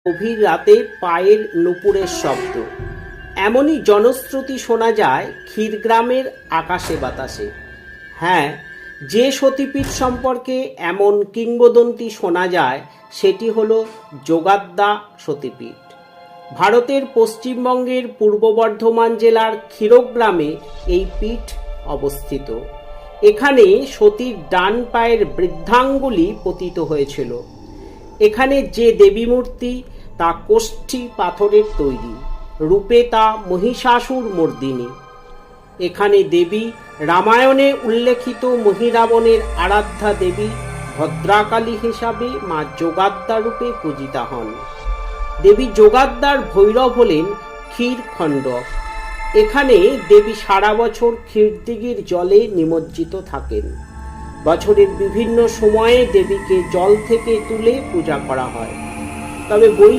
গভীর রাতে পায়ের নুপুরের শব্দ, এমনই জনশ্রুতি শোনা যায় ক্ষীরগ্রামের আকাশে বাতাসে। হ্যাঁ, যে সতীপীঠ সম্পর্কে এমন কিংবদন্তি শোনা যায় সেটি হলো যোগাদ্দা সতীপীঠ। ভারতের পশ্চিমবঙ্গের পূর্ব বর্ধমান জেলার ক্ষীরগ্রামে এই পীঠ অবস্থিত। এখানে সতীর ডান পায়ের বৃদ্ধাঙ্গুলি পতিত হয়েছিল। এখানে যে দেবী মূর্তি তা কোষ্ঠী পাথরের তৈরি, রূপে তা মহিষাসুর মর্দিনী। এখানে দেবী রামায়ণে উল্লেখিত মহিরাবণের আরাধ্যা দেবী ভদ্রাকালী হিসাবে মা যোগাদ্দা রূপে পূজিতা হন। দেবী যোগাদ্দার ভৈরব হলেন ক্ষীরখণ্ডক। এখানে দেবী সারা বছর ক্ষীরদিঘির জলে নিমজ্জিত থাকেন। বছরের বিভিন্ন সময়ে দেবীকে জল থেকে তুলে পূজা করা হয়। তবে